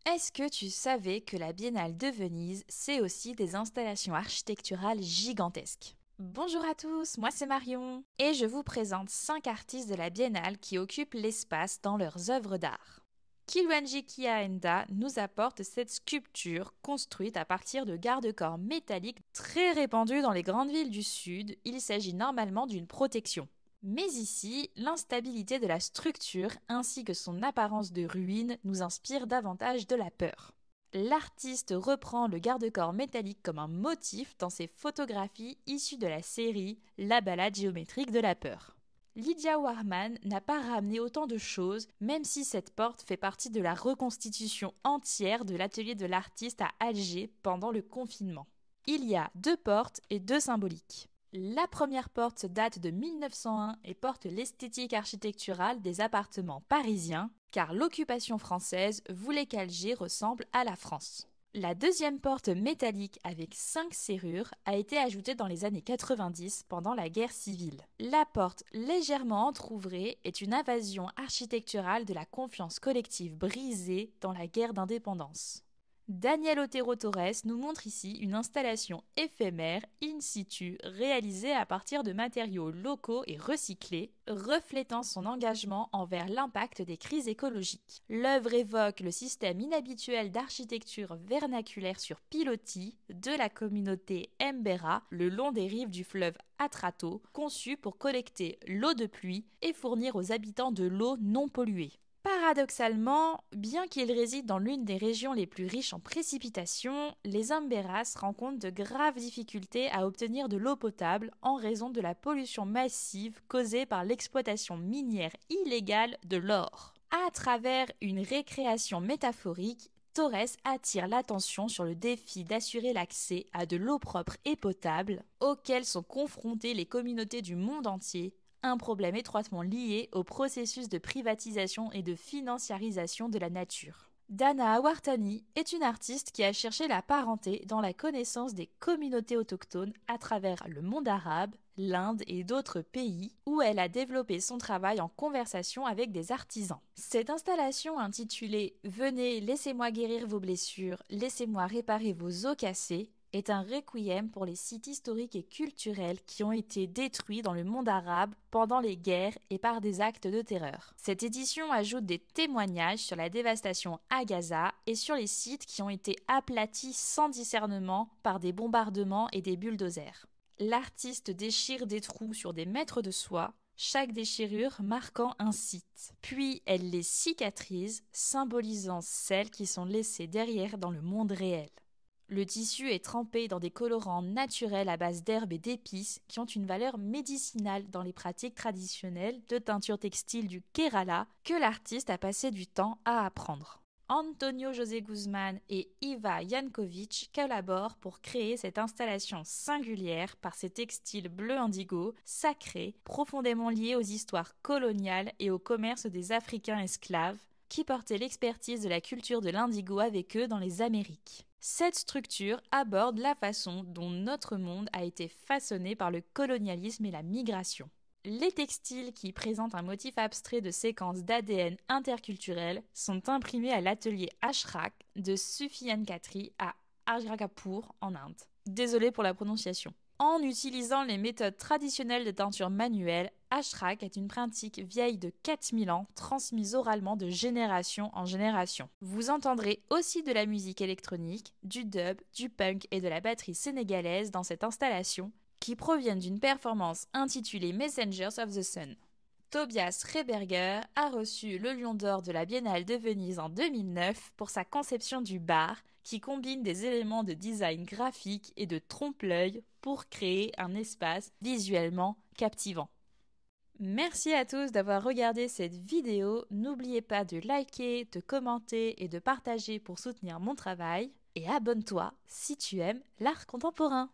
Est-ce que tu savais que la Biennale de Venise, c'est aussi des installations architecturales gigantesques? Bonjour à tous, moi c'est Marion et je vous présente 5 artistes de la Biennale qui occupent l'espace dans leurs œuvres d'art. Kilwanji Kiaenda nous apporte cette sculpture construite à partir de garde-corps métalliques très répandus dans les grandes villes du Sud. Il s'agit normalement d'une protection. Mais ici, l'instabilité de la structure ainsi que son apparence de ruine nous inspire davantage de la peur. L'artiste reprend le garde-corps métallique comme un motif dans ses photographies issues de la série La balade géométrique de la peur. Lydia Warman n'a pas ramené autant de choses, même si cette porte fait partie de la reconstitution entière de l'atelier de l'artiste à Alger pendant le confinement. Il y a 2 portes et 2 symboliques. La première porte date de 1901 et porte l'esthétique architecturale des appartements parisiens, car l'occupation française voulait qu'Alger ressemble à la France. La deuxième porte métallique avec 5 serrures a été ajoutée dans les années 90 pendant la guerre civile. La porte légèrement entr'ouvrée est une invasion architecturale de la confiance collective brisée dans la guerre d'indépendance. Daniel Otero Torres nous montre ici une installation éphémère in situ réalisée à partir de matériaux locaux et recyclés, reflétant son engagement envers l'impact des crises écologiques. L'œuvre évoque le système inhabituel d'architecture vernaculaire sur pilotis de la communauté Mbera le long des rives du fleuve Atrato, conçu pour collecter l'eau de pluie et fournir aux habitants de l'eau non polluée. Paradoxalement, bien qu'ils résident dans l'une des régions les plus riches en précipitations, les Emberas rencontrent de graves difficultés à obtenir de l'eau potable en raison de la pollution massive causée par l'exploitation minière illégale de l'or. À travers une récréation métaphorique, Torres attire l'attention sur le défi d'assurer l'accès à de l'eau propre et potable auquel sont confrontées les communautés du monde entier, un problème étroitement lié au processus de privatisation et de financiarisation de la nature. Dana Awartani est une artiste qui a cherché la parenté dans la connaissance des communautés autochtones à travers le monde arabe, l'Inde et d'autres pays, où elle a développé son travail en conversation avec des artisans. Cette installation intitulée « Venez, laissez-moi guérir vos blessures, laissez-moi réparer vos os cassés » est un requiem pour les sites historiques et culturels qui ont été détruits dans le monde arabe pendant les guerres et par des actes de terreur. Cette édition ajoute des témoignages sur la dévastation à Gaza et sur les sites qui ont été aplatis sans discernement par des bombardements et des bulldozers. L'artiste déchire des trous sur des mètres de soie, chaque déchirure marquant un site. Puis elle les cicatrise, symbolisant celles qui sont laissées derrière dans le monde réel. Le tissu est trempé dans des colorants naturels à base d'herbes et d'épices qui ont une valeur médicinale dans les pratiques traditionnelles de teinture textile du Kerala que l'artiste a passé du temps à apprendre. Antonio José Guzmán et Iva Jankovic collaborent pour créer cette installation singulière par ses textiles bleu indigo, sacrés, profondément liés aux histoires coloniales et au commerce des Africains esclaves, qui portaient l'expertise de la culture de l'indigo avec eux dans les Amériques. Cette structure aborde la façon dont notre monde a été façonné par le colonialisme et la migration. Les textiles qui présentent un motif abstrait de séquences d'ADN interculturelles sont imprimés à l'atelier Ashrak de Sufian Khatri à Arjrakapur en Inde. Désolée pour la prononciation. En utilisant les méthodes traditionnelles de teinture manuelle, Ashrak est une pratique vieille de 4000 ans, transmise oralement de génération en génération. Vous entendrez aussi de la musique électronique, du dub, du punk et de la batterie sénégalaise dans cette installation, qui proviennent d'une performance intitulée Messengers of the Sun. Tobias Reberger a reçu le Lion d'Or de la Biennale de Venise en 2009 pour sa conception du bar qui combine des éléments de design graphique et de trompe-l'œil pour créer un espace visuellement captivant. Merci à tous d'avoir regardé cette vidéo. N'oubliez pas de liker, de commenter et de partager pour soutenir mon travail. Et abonne-toi si tu aimes l'art contemporain.